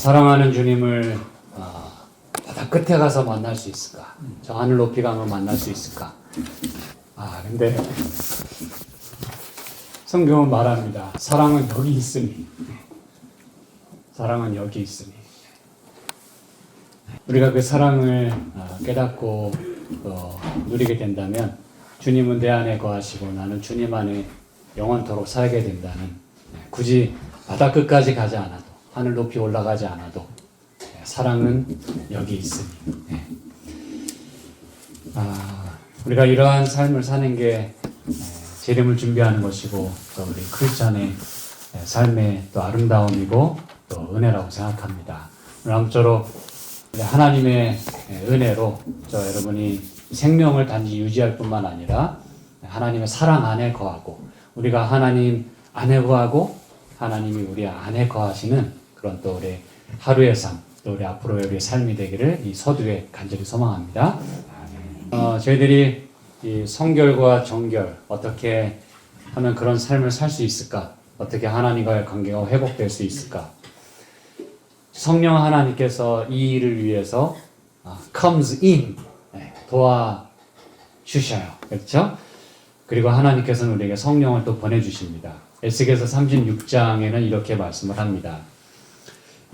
사랑하는 주님을 바다 끝에 가서 만날 수 있을까? 저 하늘 높이 가면 만날 수 있을까? 근데 성경은 말합니다. 사랑은 여기 있으니. 사랑은 여기 있으니. 우리가 그 사랑을 깨닫고 누리게 된다면 주님은 내 안에 거하시고 나는 주님 안에 영원토록 살게 된다는, 굳이 바다 끝까지 가지 않아도, 하늘 높이 올라가지 않아도 사랑은 여기 있으니. 우리가 이러한 삶을 사는 게 재림을 준비하는 것이고, 또 우리 크리스찬의 삶의 또 아름다움이고 또 은혜라고 생각합니다. 오늘 아무쪼록 하나님의 은혜로 여러분이 생명을 단지 유지할 뿐만 아니라 하나님의 사랑 안에 거하고, 우리가 하나님 안에 거하고 하나님이 우리 안에 거하시는 그런 또 우리 하루의 삶, 또 우리 앞으로의 우리의 삶이 되기를 이 서두에 간절히 소망합니다. 저희들이 이 성결과 정결, 어떻게 하면 그런 삶을 살 수 있을까? 어떻게 하나님과의 관계가 회복될 수 있을까? 성령 하나님께서 이 일을 위해서 comes in, 도와주셔요. 그렇죠? 그리고 하나님께서는 우리에게 성령을 또 보내주십니다. 에스겔서 36장에는 이렇게 말씀을 합니다.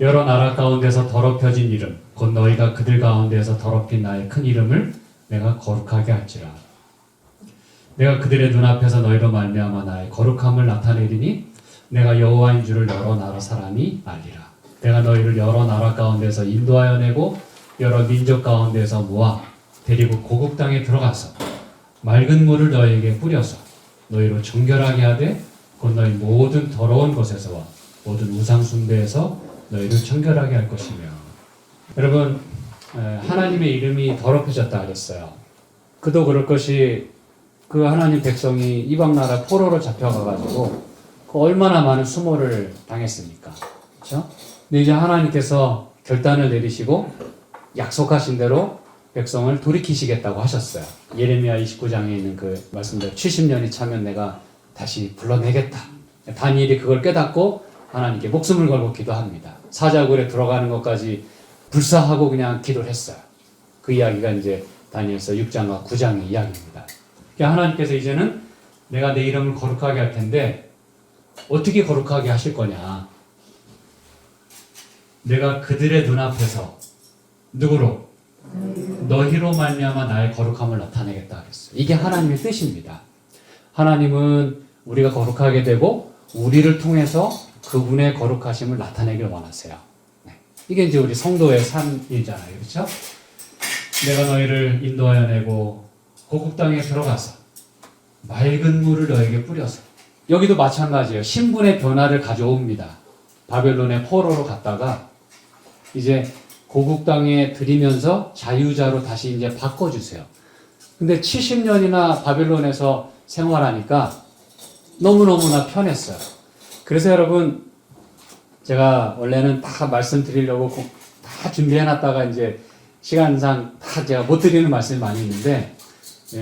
여러 나라 가운데서 더럽혀진 이름, 곧 너희가 그들 가운데서 더럽힌 나의 큰 이름을 내가 거룩하게 할지라. 내가 그들의 눈앞에서 너희로 말미암아 나의 거룩함을 나타내리니 내가 여호와인 줄을 여러 나라 사람이 알리라. 내가 너희를 여러 나라 가운데서 인도하여 내고 여러 민족 가운데서 모아 데리고 고국 땅에 들어가서 맑은 물을 너희에게 뿌려서 너희로 정결하게 하되 곧 너희 모든 더러운 것에서와 모든 우상 숭배에서 너희를 정결하게 할 것이며. 여러분, 하나님의 이름이 더럽혀졌다 그랬어요. 그도 그럴 것이 그 하나님 백성이 이방 나라 포로로 잡혀가가지고 그 얼마나 많은 수모를 당했습니까? 그렇죠? 근데 이제 하나님께서 결단을 내리시고 약속하신 대로 백성을 돌이키시겠다고 하셨어요. 예레미야 29장에 있는 그 말씀대로 70년이 차면 내가 다시 불러내겠다. 다니엘이 그걸 깨닫고 하나님께 목숨을 걸고 기도합니다. 사자굴에 들어가는 것까지 불사하고 그냥 기도를 했어요. 그 이야기가 이제 다니엘서 6장과 9장의 이야기입니다. 그러니까 하나님께서 이제는 내가 내 이름을 거룩하게 할 텐데 어떻게 거룩하게 하실 거냐? 내가 그들의 눈앞에서 누구로? 너희로 말미암아 나의 거룩함을 나타내겠다 그랬어요. 이게 하나님의 뜻입니다. 하나님은 우리가 거룩하게 되고 우리를 통해서 그분의 거룩하심을 나타내길 원하세요. 이게 이제 우리 성도의 삶이잖아요. 그렇죠? 내가 너희를 인도하여 내고 고국 땅에 들어가서 맑은 물을 너에게 뿌려서, 여기도 마찬가지예요. 신분의 변화를 가져옵니다. 바벨론의 포로로 갔다가 이제 고국 땅에 들이면서 자유자로 다시 이제 바꿔주세요. 근데 70년이나 바벨론에서 생활하니까 너무너무나 편했어요. 그래서 여러분, 제가 원래는 다 말씀드리려고 다 준비해놨다가 이제 시간상 다 제가 못 드리는 말씀이 많이 있는데,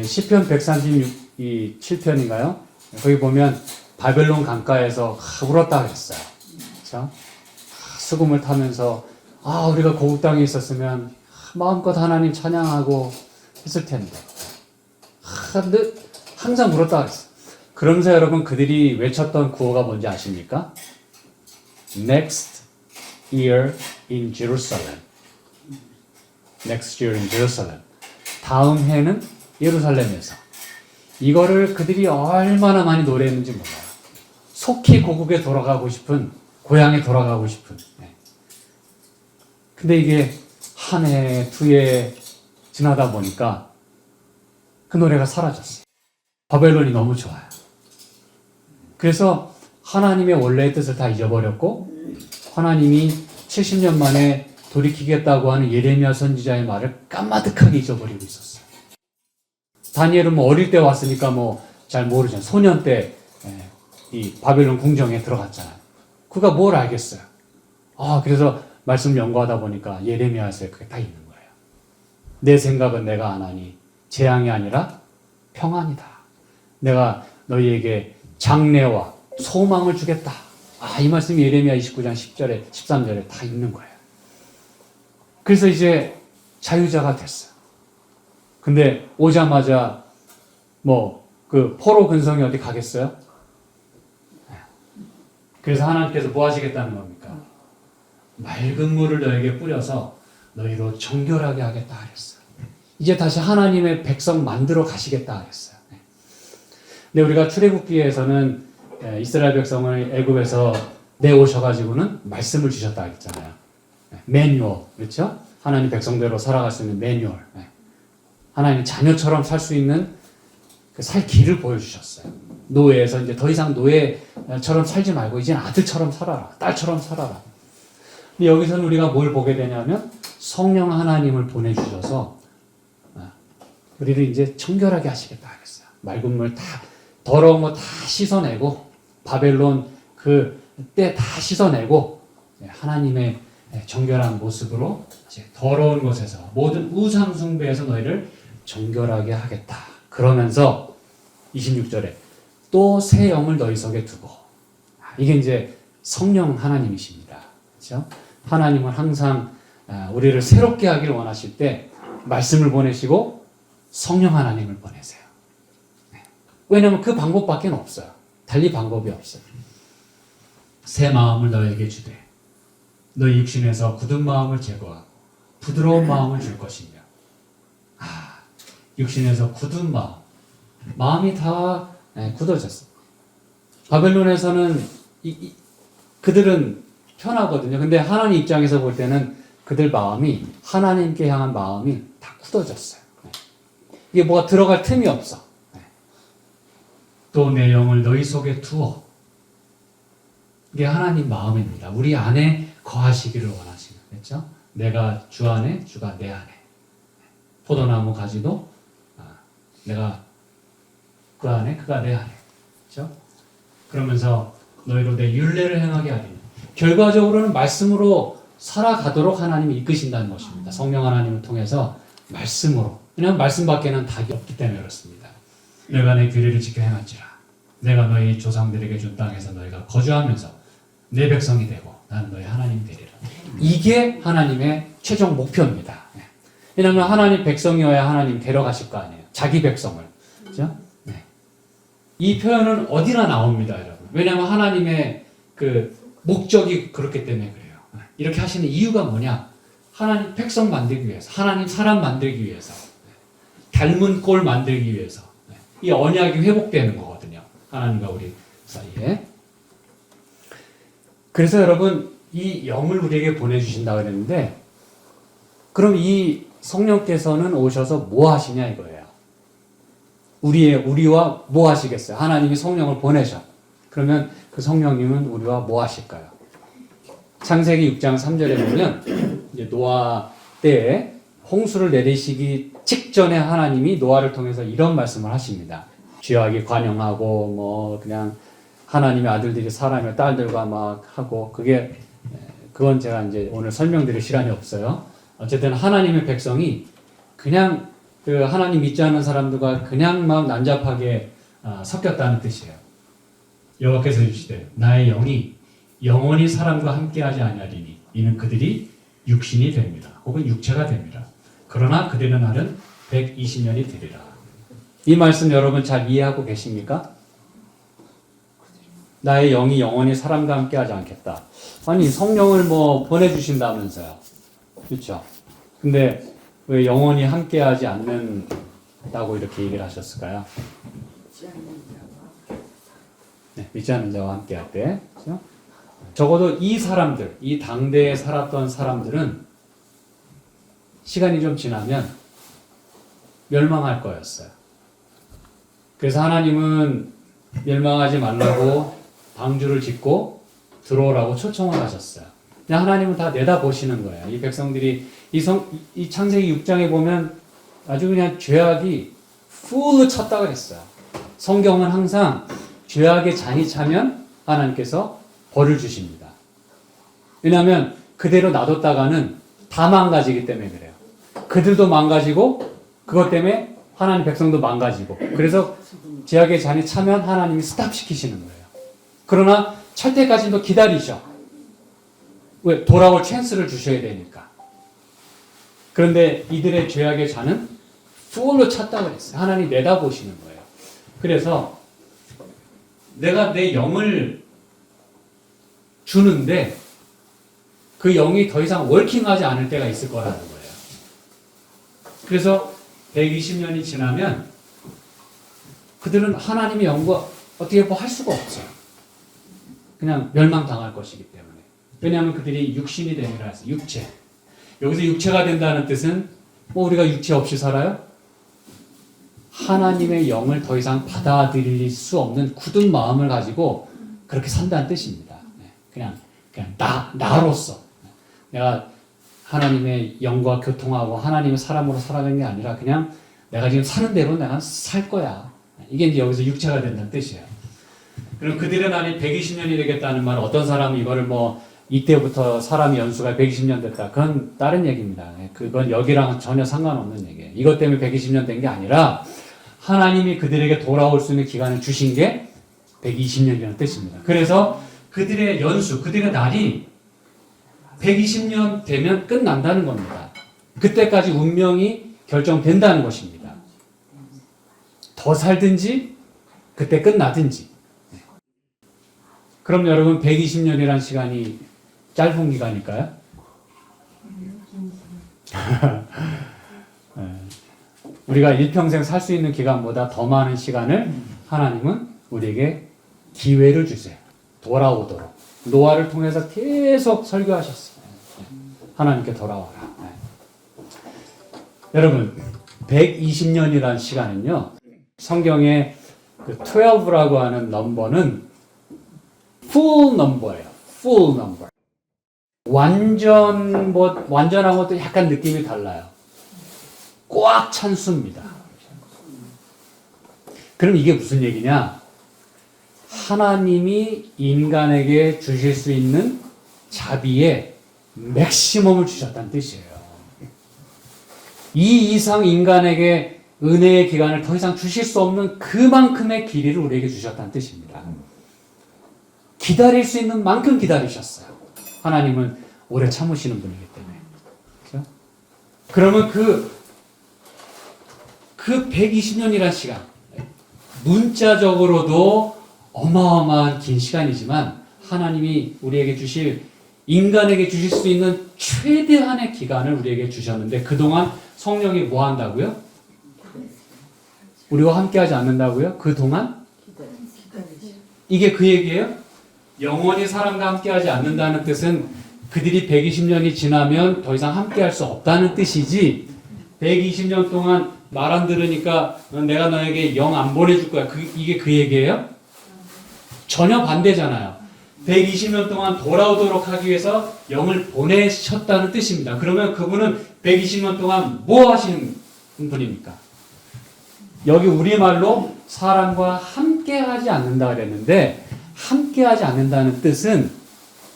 시편 137편인가요? 거기 보면 바벨론 강가에서 울었다 그랬어요. 그렇죠? 수금을 타면서 우리가 고국 땅에 있었으면 마음껏 하나님 찬양하고 했을 텐데. 근데 항상 울었다 그랬어요. 그러면서 여러분, 그들이 외쳤던 구호가 뭔지 아십니까? Next year in Jerusalem. Next year in Jerusalem. 다음 해는 예루살렘에서. 이거를 그들이 얼마나 많이 노래했는지 몰라요. 속히 고국에 돌아가고 싶은, 고향에 돌아가고 싶은. 근데 이게 한 해, 두 해 지나다 보니까 그 노래가 사라졌어요. 바벨론이 너무 좋아요. 그래서 하나님의 원래의 뜻을 다 잊어버렸고, 하나님이 70년 만에 돌이키겠다고 하는 예레미야 선지자의 말을 까마득하게 잊어버리고 있었어요. 다니엘은 어릴 때 왔으니까 잘 모르잖아요. 소년 때 이 바벨론 궁정에 들어갔잖아요. 그가 뭘 알겠어요. 그래서 말씀 연구하다 보니까 예레미야서에 그게 다 있는 거예요. 내 생각은 내가 안 하니 재앙이 아니라 평안이다. 내가 너희에게 장래와 소망을 주겠다. 이 말씀이 예레미야 29장 10절에 13절에 다 있는 거예요. 그래서 이제 자유자가 됐어요. 근데 오자마자 그 포로 근성이 어디 가겠어요? 그래서 하나님께서 뭐 하시겠다는 겁니까? 맑은 물을 너에게 뿌려서 너희로 정결하게 하겠다 하랬어요. 이제 다시 하나님의 백성 만들어 가시겠다 하랬어요. 근데 우리가 출애굽기에서는 이스라엘 백성을 애굽에서 내오셔가지고는 말씀을 주셨다 했잖아요. 매뉴얼, 그렇죠? 하나님 백성대로 살아갈 수 있는 매뉴얼. 하나님 자녀처럼 살 수 있는 그 살 길을 보여주셨어요. 노예에서 이제 더 이상 노예처럼 살지 말고 이제는 아들처럼 살아라, 딸처럼 살아라. 근데 여기서는 우리가 뭘 보게 되냐면 성령 하나님을 보내주셔서 우리를 이제 청결하게 하시겠다 하겠어요. 맑은 물 다, 더러운 거 다 씻어내고 바벨론 그 때 다 씻어내고 하나님의 정결한 모습으로 이제 더러운 곳에서 모든 우상 숭배에서 너희를 정결하게 하겠다. 그러면서 26절에 또 새 영을 너희 속에 두고, 이게 이제 성령 하나님이십니다. 그렇죠? 하나님은 항상 우리를 새롭게 하기를 원하실 때 말씀을 보내시고 성령 하나님을 보내세요. 왜냐하면 그 방법밖에 없어요. 달리 방법이 없어요. 새 마음을 너에게 주되 너희 육신에서 굳은 마음을 제거하고 부드러운 마음을 줄 것이며. 육신에서 굳은 마음이 다 굳어졌어요. 바벨론에서는 그들은 편하거든요. 근데 하나님 입장에서 볼 때는 그들 마음이, 하나님께 향한 마음이 다 굳어졌어요. 이게 뭐가 들어갈 틈이 없어. 또 내 영을 너희 속에 두어. 이게 하나님 마음입니다. 우리 안에 거하시기를 원하시는 거죠. 내가 주 안에, 주가 내 안에. 포도나무 가지도 내가 그 안에, 그가 내 안에. 그렇죠? 그러면서 너희로 내 율례를 행하게 하리니. 결과적으로는 말씀으로 살아가도록 하나님이 이끄신다는 것입니다. 성령 하나님을 통해서 말씀으로. 왜냐하면 말씀밖에는 답이 없기 때문에 그렇습니다. 내가 내 규례를 지켜 행할지라. 내가 너희 조상들에게 준 땅에서 너희가 거주하면서 내 백성이 되고 나는 너희 하나님이 되리라. 이게 하나님의 최종 목표입니다. 왜냐하면 하나님 백성이어야 하나님 데려가실 거 아니에요. 자기 백성을. 그렇죠? 네. 이 표현은 어디나 나옵니다, 여러분. 왜냐하면 하나님의 그 목적이 그렇기 때문에 그래요. 이렇게 하시는 이유가 뭐냐? 하나님 백성 만들기 위해서, 하나님 사람 만들기 위해서, 닮은 꼴 만들기 위해서. 이 언약이 회복되는 거거든요. 하나님과 우리 사이에. 그래서 여러분, 이 영을 우리에게 보내주신다고 그랬는데, 그럼 이 성령께서는 오셔서 뭐 하시냐 이거예요. 우리와 뭐 하시겠어요? 하나님이 성령을 보내셔. 그러면 그 성령님은 우리와 뭐 하실까요? 창세기 6장 3절에 보면 이제 노아 때에 홍수를 내리시기 직전에 하나님이 노아를 통해서 이런 말씀을 하십니다. 죄악이 관영하고 뭐 그냥 하나님의 아들들이 사람의 딸들과 막 하고 그건 제가 이제 오늘 설명드릴 시간이 없어요. 어쨌든 하나님의 백성이 그냥 그 하나님 믿지 않는 사람들과 그냥 막 난잡하게 섞였다는 뜻이에요. 여호와께서 이르시되 나의 영이 영원히 사람과 함께하지 아니하리니 이는 그들이 육신이 됩니다. 혹은 육체가 됩니다. 그러나 그들의 날은 120년이 되리라. 이 말씀 여러분 잘 이해하고 계십니까? 나의 영이 영원히 사람과 함께하지 않겠다. 아니 성령을 뭐 보내주신다면서요. 그렇죠? 근데 왜 영원히 함께하지 않는다고 이렇게 얘기를 하셨을까요? 네, 믿지 않는 자와 함께할 때. 그렇죠? 적어도 이 사람들, 이 당대에 살았던 사람들은 시간이 좀 지나면 멸망할 거였어요. 그래서 하나님은 멸망하지 말라고 방주를 짓고 들어오라고 초청을 하셨어요. 그냥 하나님은 다 내다보시는 거예요. 이 백성들이 이 창세기 6장에 보면 아주 그냥 죄악이 풀로 찼다고 했어요. 성경은 항상 죄악의 잔이 차면 하나님께서 벌을 주십니다. 왜냐하면 그대로 놔뒀다가는 다 망가지기 때문에 그래요. 그들도 망가지고 그것 때문에 하나님 백성도 망가지고 그래서 죄악의 잔이 차면 하나님이 스탑시키시는 거예요. 그러나 찰 때까지도 기다리셔. 왜? 돌아올 찬스를 주셔야 되니까. 그런데 이들의 죄악의 잔은 풀로 찼다고 그랬어요. 하나님 내다보시는 거예요. 그래서 내가 내 영을 주는데 그 영이 더 이상 워킹하지 않을 때가 있을 거라는 거예요. 그래서 120년이 지나면 그들은 하나님의 영과 어떻게 뭐 할 수가 없어요. 그냥 멸망당할 것이기 때문에. 왜냐하면 그들이 육신이 됨이라 해서 육체. 여기서 육체가 된다는 뜻은 뭐 우리가 육체 없이 살아요? 하나님의 영을 더 이상 받아들일 수 없는 굳은 마음을 가지고 그렇게 산다는 뜻입니다. 그냥 나로서 내가 하나님의 영과 교통하고 하나님의 사람으로 살아가는 게 아니라 그냥 내가 지금 사는 대로 내가 살 거야. 이게 이제 여기서 육체가 된다는 뜻이에요. 그럼 그들의 날이 120년이 되겠다는 말은 어떤 사람은 이거를 뭐 이때부터 사람의 연수가 120년 됐다. 그건 다른 얘기입니다. 그건 여기랑은 전혀 상관없는 얘기예요. 이것 때문에 120년 된 게 아니라 하나님이 그들에게 돌아올 수 있는 기간을 주신 게 120년이라는 뜻입니다. 그래서 그들의 연수, 그들의 날이 120년 되면 끝난다는 겁니다. 그때까지 운명이 결정된다는 것입니다. 더 살든지 그때 끝나든지. 그럼 여러분 120년이라는 시간이 짧은 기간일까요? 우리가 일평생 살 수 있는 기간보다 더 많은 시간을 하나님은 우리에게 기회를 주세요. 돌아오도록. 노아를 통해서 계속 설교하셨어요. 하나님께 돌아와라. 여러분 120년이라는 시간은요. 성경에 그 12라고 하는 넘버는 full number예요. full number. 완전한 것도 약간 느낌이 달라요. 꽉 찬 수입니다. 그럼 이게 무슨 얘기냐? 하나님이 인간에게 주실 수 있는 자비의 맥시멈을 주셨다는 뜻이에요. 이 이상 인간에게 은혜의 기간을 더 이상 주실 수 없는 그만큼의 길이를 우리에게 주셨다는 뜻입니다. 기다릴 수 있는 만큼 기다리셨어요. 하나님은 오래 참으시는 분이기 때문에. 그렇죠? 그러면 그 120년이라는 시간, 문자적으로도 어마어마한 긴 시간이지만 하나님이 우리에게 인간에게 주실 수 있는 최대한의 기간을 우리에게 주셨는데 그동안 성령이 뭐 한다고요? 우리와 함께하지 않는다고요? 그동안? 이게 그 얘기예요? 영원히 사람과 함께하지 않는다는 뜻은 그들이 120년이 지나면 더 이상 함께할 수 없다는 뜻이지 120년 동안 말 안 들으니까 내가 너에게 영 안 보내줄 거야. 이게 그 얘기예요? 전혀 반대잖아요. 120년 동안 돌아오도록 하기 위해서 영을 보내셨다는 뜻입니다. 그러면 그분은 120년 동안 뭐 하시는 분입니까? 여기 우리말로 사람과 함께하지 않는다 그랬는데 함께하지 않는다는 뜻은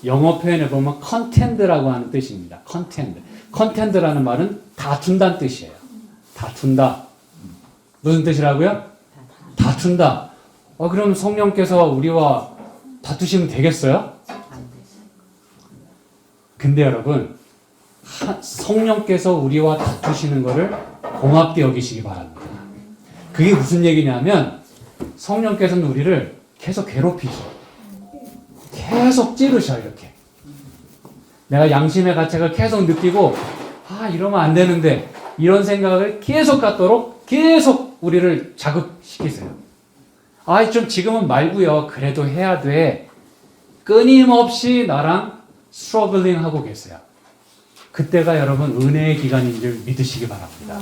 영어 표현에 보면 contend라고 하는 뜻입니다. contend라는 말은 다툰다는 뜻이에요. 다툰다. 무슨 뜻이라고요? 다툰다. 그럼 성령께서 우리와 다투시면 되겠어요? 근데 여러분, 성령께서 우리와 다투시는 것을 고맙게 여기시기 바랍니다. 그게 무슨 얘기냐면 성령께서는 우리를 계속 괴롭히죠. 계속 찌르셔 이렇게. 내가 양심의 가책을 계속 느끼고 이러면 안 되는데 이런 생각을 계속 갖도록 계속 우리를 자극시키세요. 좀 지금은 말고요. 그래도 해야 돼. 끊임없이 나랑 스트러글링 하고 계세요. 그때가 여러분 은혜의 기간인 줄 믿으시기 바랍니다.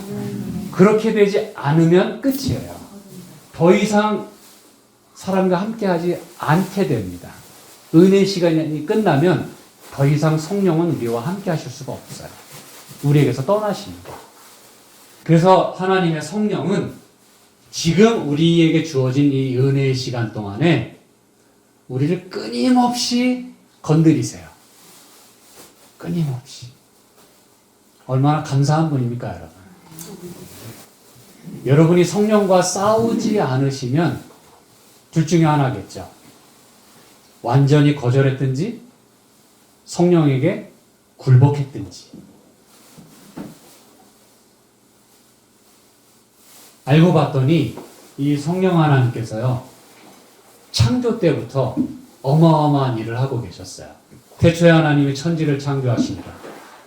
그렇게 되지 않으면 끝이에요. 더 이상 사람과 함께하지 않게 됩니다. 은혜의 시간이 끝나면 더 이상 성령은 우리와 함께 하실 수가 없어요. 우리에게서 떠나십니다. 그래서 하나님의 성령은 지금 우리에게 주어진 이 은혜의 시간 동안에 우리를 끊임없이 건드리세요. 끊임없이. 얼마나 감사한 분입니까, 여러분? 여러분이 성령과 싸우지 않으시면 둘 중에 하나겠죠. 완전히 거절했든지 성령에게 굴복했든지. 알고 봤더니 이 성령 하나님께서요, 창조 때부터 어마어마한 일을 하고 계셨어요. 태초에 하나님이 천지를 창조하십니다.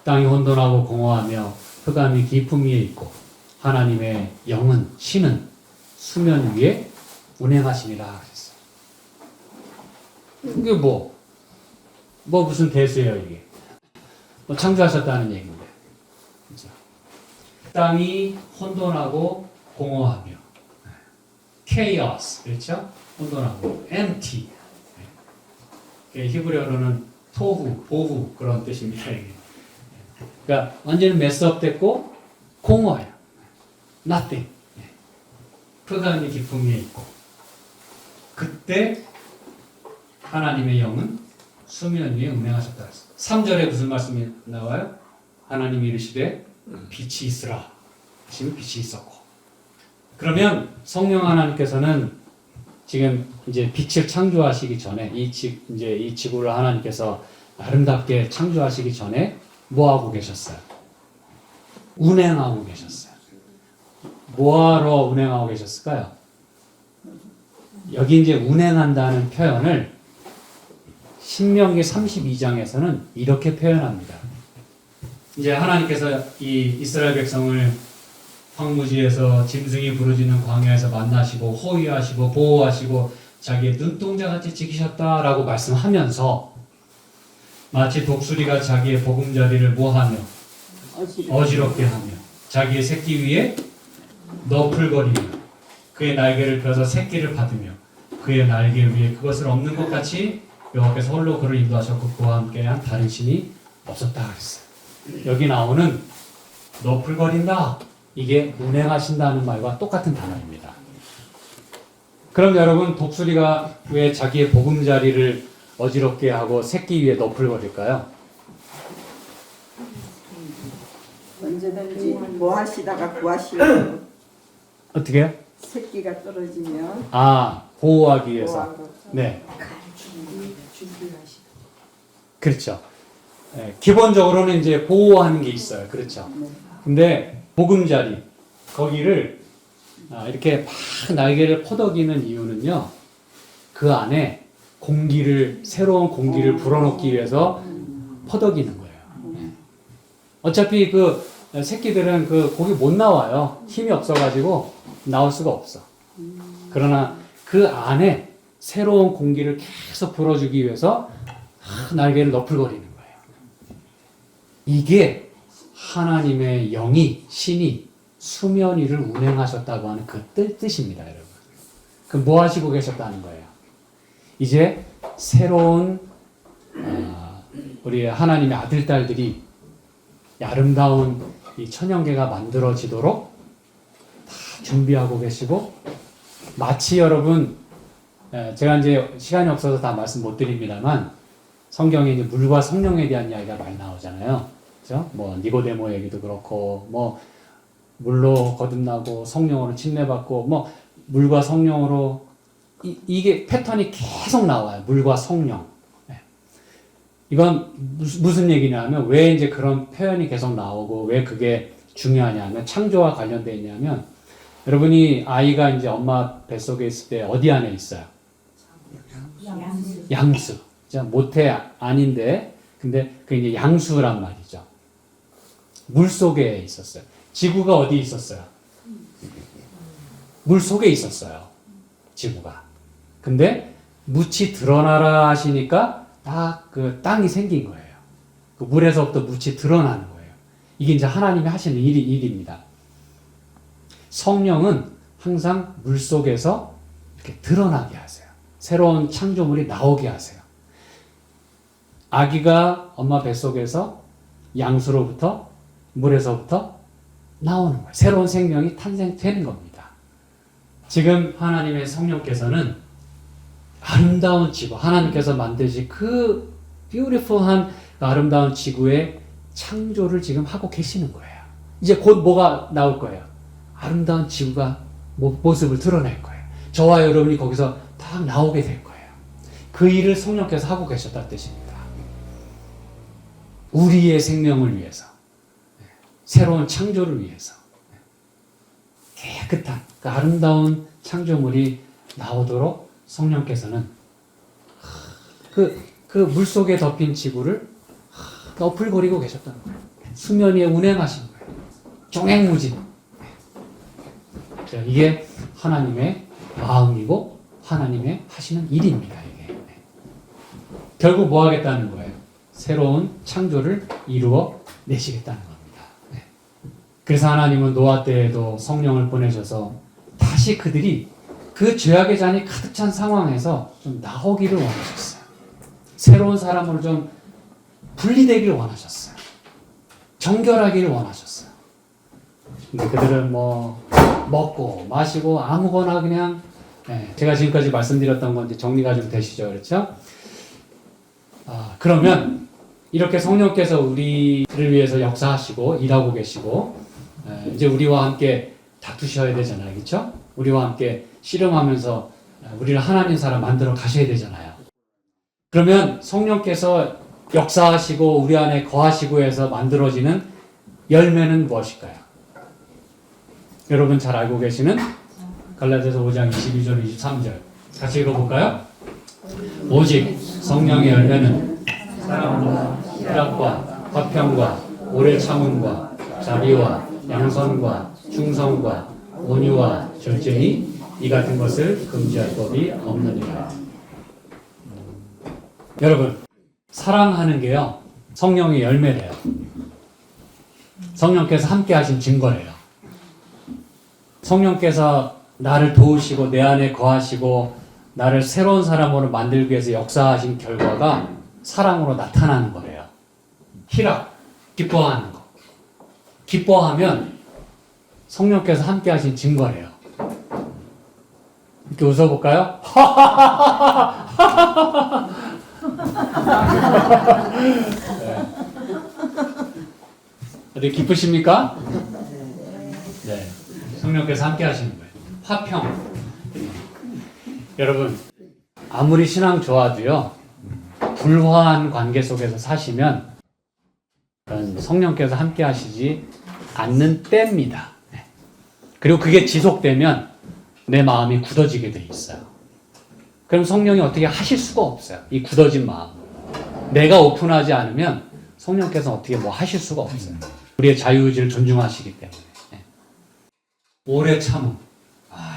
땅이 혼돈하고 공허하며 흑암이 깊음 위에 있고 하나님의 영은 신은 수면 위에 운행하시니라 그랬어요. 이게 뭐 무슨 대수예요 이게? 창조하셨다는 얘기인데, 그렇죠? 땅이 혼돈하고 공허하며 chaos, 그렇죠? 혼돈하고 empty. 히브리어로는 토후, 보후 그런 뜻입니다. 이게. 그러니까 완전히 메스업 됐고 공허해요. nothing. 흑암이 깊음 위에 있고, 그때 하나님의 영은 수면 위에 운행하셨다. 3절에 무슨 말씀이 나와요? 하나님이 이르시되 빛이 있으라 하시면 빛이 있었고. 그러면 성령 하나님께서는 지금 이제 빛을 창조하시기 전에 이 지구를 하나님께서 아름답게 창조하시기 전에 뭐 하고 계셨어요? 운행하고 계셨어요. 뭐하러 운행하고 계셨을까요? 여기 이제 운행한다는 표현을 신명기 32장에서는 이렇게 표현합니다. 이제 하나님께서 이 이스라엘 백성을 황무지에서 짐승이 부르짖는 광야에서 만나시고 호위하시고 보호하시고 자기의 눈동자같이 지키셨다라고 말씀하면서 마치 독수리가 자기의 보금자리를 뭐하며 어지럽게 하며 자기의 새끼 위에 너풀거리며 그의 날개를 펴서 새끼를 받으며 그의 날개 위에 그것을 엎는 것 같이 여호와께서 홀로 그를 인도하셨고 그와 함께한 다른 신이 없었다 그랬어요. 여기 나오는 너풀거린다, 이게 운행하신다는 말과 똑같은 단어입니다. 그럼 여러분, 독수리가 왜 자기의 보금자리를 어지럽게 하고 새끼 위에 너풀거릴까요? 언제든지 뭐 하시다가 구하시려고. 어떻게요? 새끼가 떨어지면 보호하기 위해서. 보호하고. 네. 그렇죠. 네, 기본적으로는 이제 보호하는 게 있어요. 그렇죠. 근데 보금자리 거기를 이렇게 막 날개를 퍼덕이는 이유는요, 그 안에 새로운 공기를 불어넣기 위해서 퍼덕이는 거예요. 네. 어차피 그 새끼들은 그 거기 못 나와요. 힘이 없어가지고 나올 수가 없어. 그러나 그 안에 새로운 공기를 계속 불어주기 위해서 날개를 너풀거리는 거예요. 이게 하나님의 영이, 신이 수면 위를 운행하셨다고 하는 그 뜻입니다, 여러분. 그럼 뭐 하시고 계셨다는 거예요? 이제 새로운 우리 하나님의 아들, 딸들이 아름다운 이 천연계가 만들어지도록 다 준비하고 계시고, 마치 여러분, 제가 이제 시간이 없어서 다 말씀 못 드립니다만, 성경에 이제 물과 성령에 대한 이야기가 많이 나오잖아요. 그죠? 뭐, 니고데모 얘기도 그렇고, 뭐, 물로 거듭나고, 성령으로 침례받고, 뭐, 물과 성령으로, 이게 패턴이 계속 나와요. 물과 성령. 네. 이건 무슨 얘기냐면, 왜 이제 그런 표현이 계속 나오고, 왜 그게 중요하냐면, 창조와 관련되어 있냐면, 여러분이 아이가 이제 엄마 뱃속에 있을 때 어디 안에 있어요? 양수. 모태 아닌데, 근데 그게 이제 양수란 말이죠. 물 속에 있었어요. 지구가 어디 있었어요? 물 속에 있었어요. 지구가. 근데 묻이 드러나라 하시니까 딱 그 땅이 생긴 거예요. 그 물에서부터 묻이 드러나는 거예요. 이게 이제 하나님이 하시는 일입니다. 성령은 항상 물 속에서 이렇게 드러나게 하세요. 새로운 창조물이 나오게 하세요. 아기가 엄마 뱃속에서 양수로부터 물에서부터 나오는 거예요. 새로운 생명이 탄생되는 겁니다. 지금 하나님의 성령께서는 아름다운 지구, 하나님께서 만드신 그 뷰티풀한 아름다운 지구의 창조를 지금 하고 계시는 거예요. 이제 곧 뭐가 나올 거예요? 아름다운 지구가 모습을 드러낼 거예요. 저와 여러분이 거기서 딱 나오게 될 거예요. 그 일을 성령께서 하고 계셨다는 뜻입니다. 우리의 생명을 위해서, 새로운 창조를 위해서 깨끗한 그 아름다운 창조물이 나오도록 성령께서는 그 물속에 덮인 지구를 너풀거리고 계셨다는 거예요. 수면 위에 운행하신 거예요. 종횡무진. 이게 하나님의 마음이고 하나님의 하시는 일입니다. 이게. 결국 뭐 하겠다는 거예요? 새로운 창조를 이루어 내시겠다는 겁니다. 그래서 하나님은 노아 때에도 성령을 보내셔서 다시 그들이 그 죄악의 잔이 가득 찬 상황에서 좀 나오기를 원하셨어요. 새로운 사람으로 좀 분리되기를 원하셨어요. 정결하기를 원하셨어요. 근데 그들은 뭐 먹고 마시고 아무거나 그냥 제가 지금까지 말씀드렸던 건 이제 정리가 좀 되시죠, 그렇죠? 그러면 이렇게 성령께서 우리를 위해서 역사하시고 일하고 계시고 이제 우리와 함께 다투셔야 되잖아요, 그렇죠? 우리와 함께 씨름하면서 우리를 하나님 사람 만들어 가셔야 되잖아요. 그러면 성령께서 역사하시고 우리 안에 거하시고 해서 만들어지는 열매는 무엇일까요? 여러분 잘 알고 계시는 갈라디아서 5장 22절 23절 같이 읽어볼까요? 오직 성령의 열매는 사랑과 희락과 화평과 오래 참음과 자비와 양선과 충성과 온유와 절제니 이 같은 것을 금지할 법이 없느니라. 여러분 사랑하는 게요 성령의 열매래요. 성령께서 함께 하신 증거래요. 성령께서 나를 도우시고 내 안에 거하시고 나를 새로운 사람으로 만들기 위해서 역사하신 결과가 사랑으로 나타나는 거래요. 희락, 기뻐하는 거. 기뻐하면 성령께서 함께 하신 증거래요. 이렇게 웃어볼까요? 네. 어디 기쁘십니까? 네. 성령께서 함께 하시는 거예요. 화평. 여러분, 아무리 신앙 좋아도요, 불화한 관계 속에서 사시면 그건 성령께서 함께 하시지 않는 때입니다. 그리고 그게 지속되면 내 마음이 굳어지게 돼 있어요. 그럼 성령이 어떻게 하실 수가 없어요. 이 굳어진 마음. 내가 오픈하지 않으면 성령께서 어떻게 뭐 하실 수가 없어요. 우리의 자유의지를 존중하시기 때문에. 오래 참음.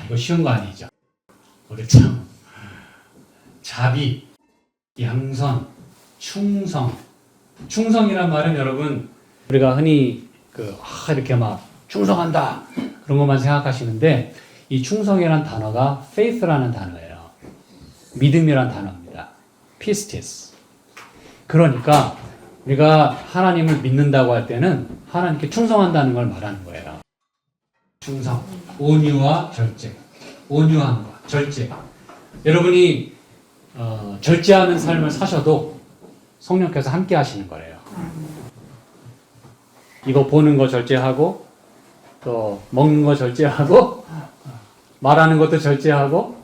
이거 쉬운 거 아니죠. 오래 참음. 자비, 양선, 충성. 충성이란 말은 여러분 우리가 흔히 이렇게 막 충성한다 그런 것만 생각하시는데 이 충성이란 단어가 faith라는 단어예요. 믿음이란 단어입니다. pistis. 그러니까 우리가 하나님을 믿는다고 할 때는 하나님께 충성한다는 걸 말하는 거예요. 충성, 온유와 절제, 온유한 것, 절제. 여러분이 절제하는 삶을 사셔도 성령께서 함께 하시는 거예요. 이거 보는 거 절제하고 또 먹는 거 절제하고 말하는 것도 절제하고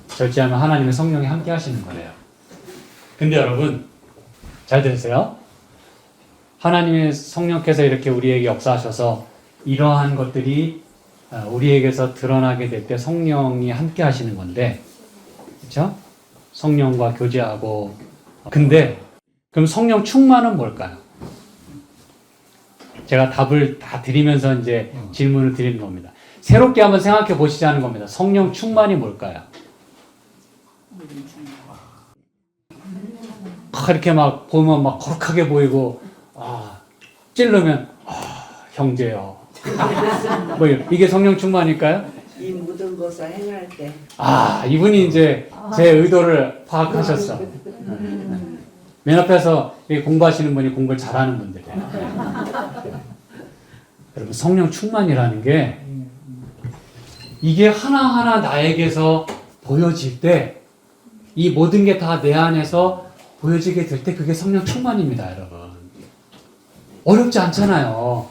절제하면 하나님의 성령이 함께 하시는 거예요. 근데 여러분 잘 들으세요. 하나님의 성령께서 이렇게 우리에게 역사하셔서 이러한 것들이 우리에게서 드러나게 될 때 성령이 함께 하시는 건데, 그렇죠? 성령과 교제하고. 근데 그럼 성령 충만은 뭘까요? 제가 답을 다 드리면서 이제 질문을 드리는 겁니다. 새롭게 한번 생각해 보시자는 겁니다. 성령 충만이 뭘까요? 이렇게 막 보면 막 거룩하게 보이고, 찔르면, 형제요. 뭐 이게 성령 충만일까요? 이 모든 것을 행할 때. 이분이 이제 제 의도를 파악하셨어. 맨 앞에서 공부하시는 분이 공부를 잘하는 분들이에요. 여러분 성령 충만이라는 게 이게 하나하나 나에게서 보여질 때 이 모든 게 다 내 안에서 보여지게 될 때 그게 성령 충만입니다, 여러분. 어렵지 않잖아요.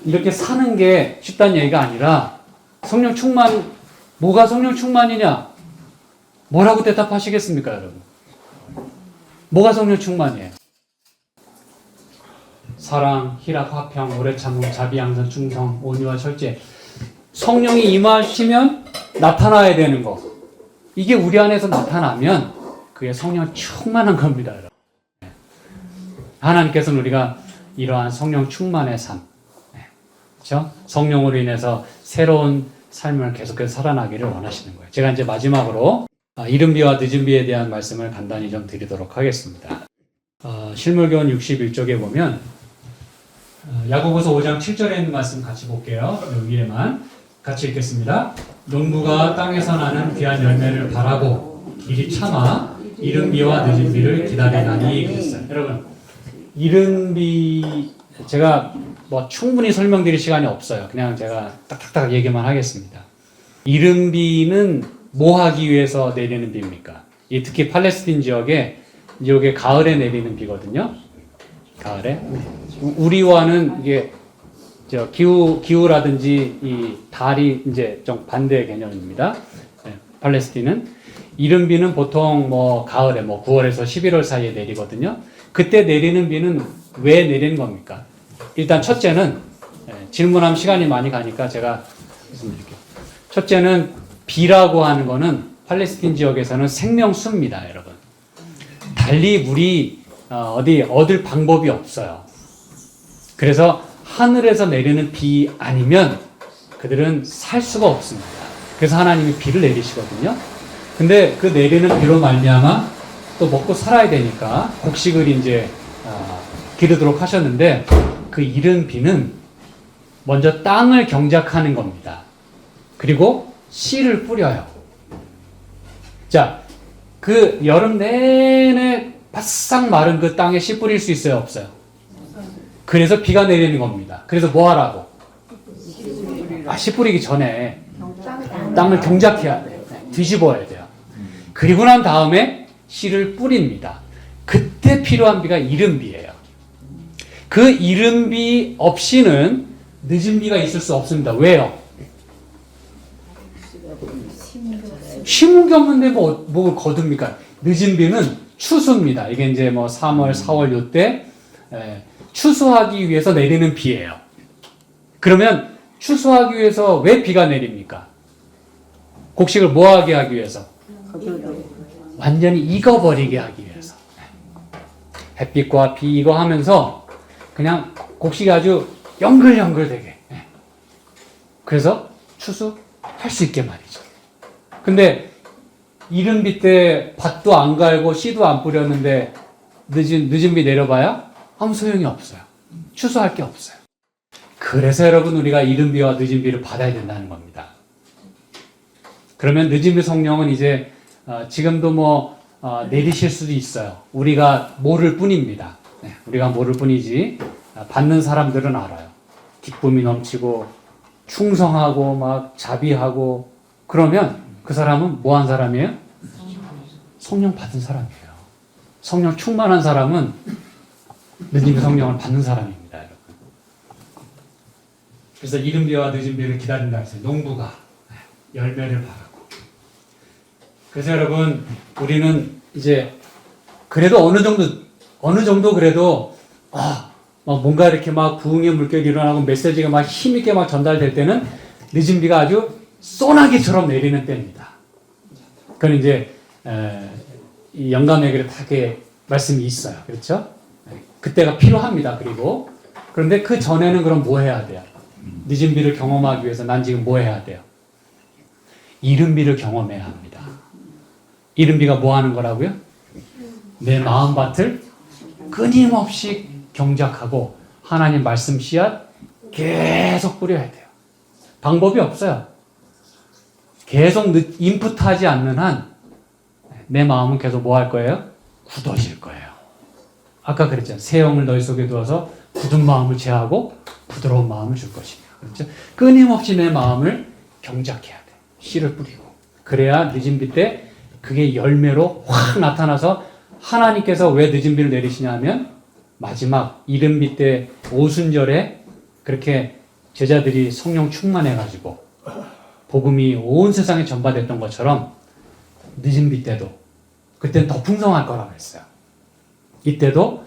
이렇게 사는 게 쉽다는 얘기가 아니라 성령 충만, 뭐가 성령 충만이냐? 뭐라고 대답하시겠습니까, 여러분? 뭐가 성령 충만이에요? 사랑, 희락, 화평, 오래 참음, 자비, 양선, 충성, 온유와 절제. 성령이 임하시면 나타나야 되는 거. 이게 우리 안에서 나타나면 그게 성령 충만한 겁니다, 여러분. 하나님께서는 우리가 이러한 성령 충만의 삶, 그렇죠? 성령으로 인해서 새로운 삶을 계속해서 살아나기를 원하시는 거예요. 제가 이제 마지막으로 이른비와 늦은비에 대한 말씀을 간단히 좀 드리도록 하겠습니다. 실물교훈 61쪽에 보면 야고보서 5장 7절에 있는 말씀 같이 볼게요. 여기에만 같이 읽겠습니다. 농부가 땅에서 나는 귀한 열매를 바라고 이리 참아 이른비와 늦은비를 기다리나니 그랬어요. 여러분, 이른비 제가 뭐 충분히 설명드릴 시간이 없어요. 그냥 제가 딱딱딱 얘기만 하겠습니다. 이른비는 뭐 하기 위해서 내리는 비입니까? 이 특히 팔레스틴 지역에 이게 가을에 내리는 비거든요. 가을에 우리와는 이게 저 기후라든지 이 달이 이제 좀 반대 개념입니다. 팔레스틴은 이른비는 보통 뭐 가을에 뭐 9월에서 11월 사이에 내리거든요. 그때 내리는 비는 왜 내리는 겁니까? 일단 첫째는 질문하면 시간이 많이 가니까 제가 말씀드릴게요. 첫째는 비라고 하는 거는 팔레스틴 지역에서는 생명수입니다, 여러분. 달리 물이 어디 얻을 방법이 없어요. 그래서 하늘에서 내리는 비 아니면 그들은 살 수가 없습니다. 그래서 하나님이 비를 내리시거든요. 근데 그 내리는 비로 말미암아 또 먹고 살아야 되니까 곡식을 이제 기르도록 하셨는데 그 이른 비는 먼저 땅을 경작하는 겁니다. 그리고 씨를 뿌려요. 자, 그 여름 내내 바싹 마른 그 땅에 씨 뿌릴 수 있어요, 없어요? 그래서 비가 내리는 겁니다. 그래서 뭐 하라고? 씨 뿌리기 전에 땅을 경작해야 돼요. 뒤집어야 돼요. 그리고 난 다음에 씨를 뿌립니다. 그때 필요한 비가 이른 비예요. 그 이른 비 없이는 늦은 비가 있을 수 없습니다. 왜요? 심은 게 없는데 뭘 거둡니까? 늦은 비는 추수입니다. 이게 이제 뭐 3월, 4월 요때 추수하기 위해서 내리는 비예요. 그러면 추수하기 위해서 왜 비가 내립니까? 곡식을 뭐하게 하기 위해서? 완전히 익어버리게 하기 위해서. 햇빛과 비 이거 하면서 그냥 곡식이 아주 영글영글되게. 그래서 추수할 수 있게 말이죠. 근데 이른 비 때 밭도 안 갈고 씨도 안 뿌렸는데 늦은 비 내려봐야 아무 소용이 없어요. 추수할 게 없어요. 그래서 여러분 우리가 이른 비와 늦은 비를 받아야 된다는 겁니다. 그러면 늦은 비 성령은 이제 지금도 뭐 내리실 수도 있어요. 우리가 모를 뿐입니다. 우리가 모를 뿐이지 받는 사람들은 알아요. 기쁨이 넘치고 충성하고 막 자비하고 그러면 그 사람은 뭐 한 사람이에요? 성령 받은 사람이에요. 성령 충만한 사람은 늦은 비 성령을 받는 사람입니다, 여러분. 그래서 이른 비와 늦은 비를 기다린다 했어요. 농부가 열매를 바라고. 그래서 여러분 우리는 이제 그래도 어느 정도 그래도 막 뭔가 이렇게 막 부흥의 물결이 일어나고 메시지가 막 힘있게 막 전달될 때는 늦은 비가 아주 소나기처럼 내리는 때입니다. 그건 이제 이 영감에게 타게 말씀이 있어요. 그렇죠? 그때가 필요합니다. 그런데 그 전에는 그럼 뭐 해야 돼요? 늦은 비를 경험하기 위해서 난 지금 뭐 해야 돼요? 이른 비를 경험해야 합니다. 이른 비가 뭐 하는 거라고요? 내 마음밭을 끊임없이 경작하고 하나님 말씀 씨앗 계속 뿌려야 돼요. 방법이 없어요. 계속 인풋하지 않는 한 내 마음은 계속 뭐 할 거예요? 굳어질 거예요. 아까 그랬잖아요. 새 영을 너희 속에 두어서 굳은 마음을 제하고 부드러운 마음을 줄 것이며. 그렇죠? 끊임없이 내 마음을 경작해야 돼. 씨를 뿌리고. 그래야 늦은 비 때 그게 열매로 확 나타나서 하나님께서 왜 늦은 비를 내리시냐면 마지막 이른 비 때 오순절에 그렇게 제자들이 성령 충만해가지고 복음이 온 세상에 전파됐던 것처럼 늦은 비 때도 그때는 더 풍성할 거라고 했어요. 이때도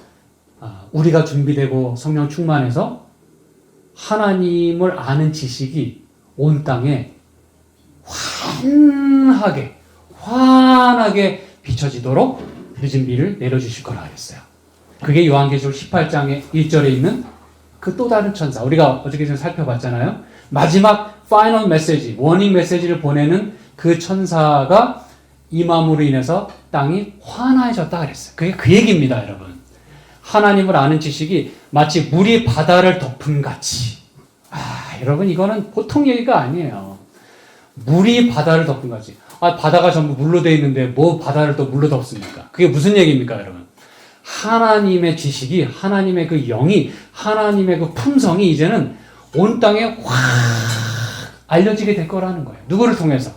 우리가 준비되고 성령 충만해서 하나님을 아는 지식이 온 땅에 환하게 비춰지도록 늦은 비를 내려주실 거라 그랬어요. 그게 요한계시록 18장의 1절에 있는 그 또 다른 천사. 우리가 어저께 좀 살펴봤잖아요. 마지막 파이널 메시지, 워닝 메시지를 보내는 그 천사가 임함으로 인해서 땅이 환해졌다 그랬어요. 그게 그 얘기입니다, 여러분. 하나님을 아는 지식이 마치 물이 바다를 덮은 같이. 여러분, 이거는 보통 얘기가 아니에요. 물이 바다를 덮은 같이. 바다가 전부 물로 되어 있는데 뭐 바다를 또 물로 덮습니까? 그게 무슨 얘기입니까, 여러분? 하나님의 지식이, 하나님의 그 영이, 하나님의 그 품성이 이제는 온 땅에 확 알려지게 될 거라는 거예요. 누구를 통해서?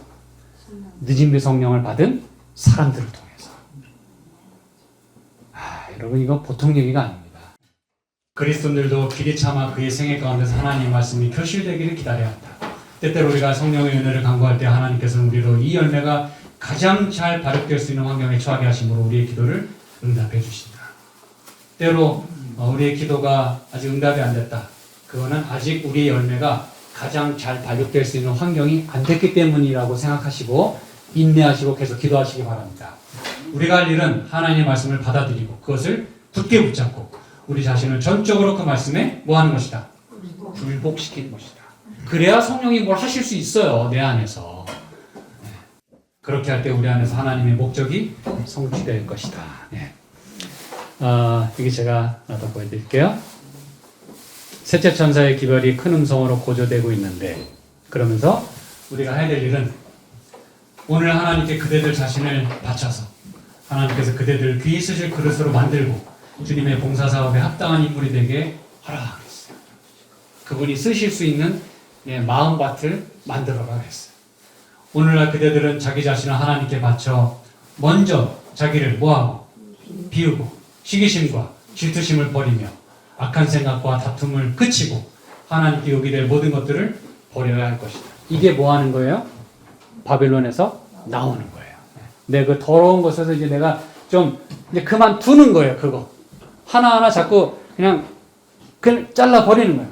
늦은 비 성령을 받은 사람들을 통해서. 여러분, 이건 보통 얘기가 아닙니다. 그리스도인들도 길이 참아 그의 생애 가운데서 하나님의 말씀이 표실되기를 기다려야 한다. 때때로 우리가 성령의 은혜를 간구할 때 하나님께서는 우리로 이 열매가 가장 잘 발육될 수 있는 환경에 처하게 하심으로 우리의 기도를 응답해 주신다. 때로 우리의 기도가 아직 응답이 안 됐다. 그거는 아직 우리의 열매가 가장 잘 발육될 수 있는 환경이 안 됐기 때문이라고 생각하시고 인내하시고 계속 기도하시기 바랍니다. 우리가 할 일은 하나님의 말씀을 받아들이고 그것을 굳게 붙잡고 우리 자신을 전적으로 그 말씀에 뭐 하는 것이다? 굴복시키는 것이다. 그래야 성령이 뭘 하실 수 있어요. 내 안에서. 그렇게 할 때 우리 안에서 하나님의 목적이 성취될 것이다. 이게 제가 나도 보여드릴게요. 셋째 천사의 기별이 큰 음성으로 고조되고 있는데, 그러면서 우리가 해야 될 일은 오늘 하나님께 그대들 자신을 바쳐서 하나님께서 그대들 귀 쓰실 그릇으로 만들고 주님의 봉사사업에 합당한 인물이 되게 하라 그랬어요. 그분이 쓰실 수 있는 마음밭을 만들어라 그랬어요. 오늘날 그대들은 자기 자신을 하나님께 바쳐 먼저 자기를 뭐하고? 비우고 시기심과 질투심을 버리며 악한 생각과 다툼을 그치고 하나님께 요구될 될 모든 것들을 버려야 할 것이다. 이게 뭐 하는 거예요? 바빌론에서 나오는 거예요. 내 그 더러운 것에서 이제 내가 좀 이제 그만 두는 거예요. 그거 하나하나 자꾸 그냥 잘라 버리는 거예요.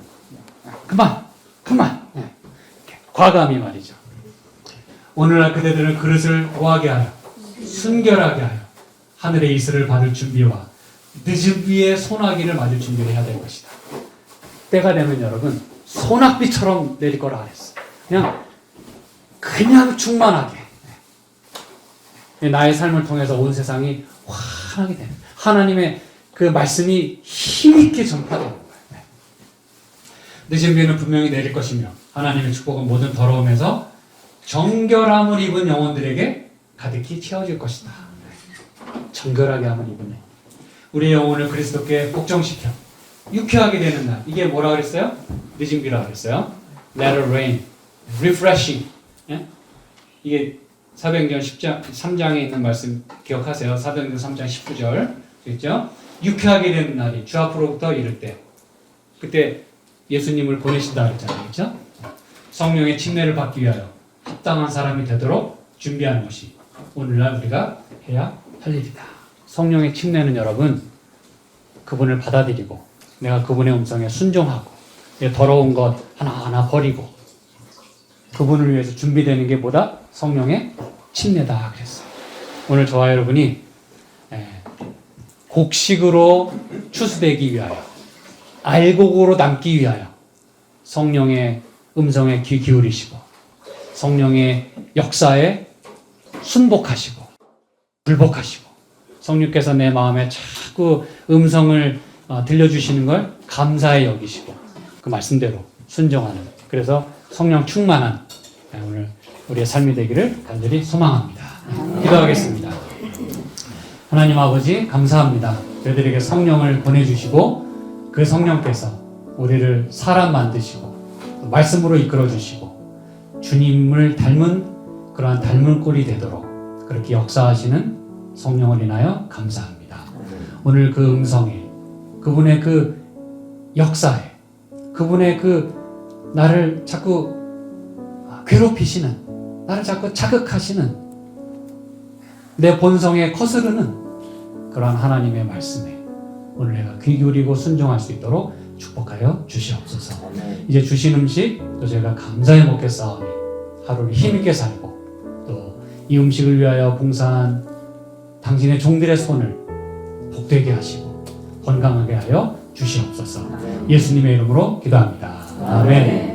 그만. 과감히 말이죠. 오늘날 그대들은 그릇을 고하게 하여 순결하게 하여 하늘의 이슬을 받을 준비와 늦은 비의 소나기를 맞을 준비를 해야 될 것이다. 때가 되면 여러분 소낙비처럼 내릴 거라 그랬어. 그냥 충만하게 나의 삶을 통해서 온 세상이 환하게 되는 하나님의 그 말씀이 힘있게 전파되는 거예요. 늦은 비는 분명히 내릴 것이며 하나님의 축복은 모든 더러움에서 정결함을 입은 영혼들에게 가득히 채워질 것이다. 정결하게 함을 입은 우리의 영혼을 그리스도께 복종시켜 유쾌하게 되는 날. 이게 뭐라 그랬어요? 늦은 비라 그랬어요. Let it rain, refreshing. 이게 사도행전 3장에 있는 말씀 기억하세요. 사도행전 3장 19절. 그렇죠? 유쾌하게 되는 날이 주 앞으로부터 이를 때. 그때 예수님을 보내신다 그랬잖아요. 그렇죠? 성령의 침례를 받기 위하여 합당한 사람이 되도록 준비하는 것이 오늘날 우리가 해야 할 일이다. 성령의 침례는 여러분 그분을 받아들이고 내가 그분의 음성에 순종하고 내 더러운 것 하나하나 버리고 그분을 위해서 준비되는 게 뭐다? 성령의 침례다 그랬어요. 오늘 저와 여러분이 곡식으로 추수되기 위하여 알곡으로 남기 위하여 성령의 음성에 귀 기울이시고 성령의 역사에 순복하시고 불복하시고 성령께서 내 마음에 자꾸 음성을 들려주시는 걸 감사히 여기시고 그 말씀대로 순종하는 그래서 성령 충만한 오늘 우리의 삶이 되기를 간절히 소망합니다. 기도하겠습니다. 하나님 아버지 감사합니다. 저희들에게 성령을 보내주시고 그 성령께서 우리를 사람 만드시고 말씀으로 이끌어 주시고 주님을 닮은 그러한 닮은 꼴이 되도록 그렇게 역사하시는 성령을 인하여 감사합니다. 오늘 그 음성에 그분의 그 역사에 그분의 그 나를 자꾸 괴롭히시는 나를 자꾸 자극하시는 내 본성에 거스르는 그러한 하나님의 말씀에 오늘 내가 귀 기울이고 순종할 수 있도록 축복하여 주시옵소서. 아멘. 이제 주신 음식 또 저희가 감사히 먹겠사오니 하루를 힘있게 살고 또 이 음식을 위하여 봉사한 당신의 종들의 손을 복되게 하시고 건강하게 하여 주시옵소서. 예수님의 이름으로 기도합니다. 아멘.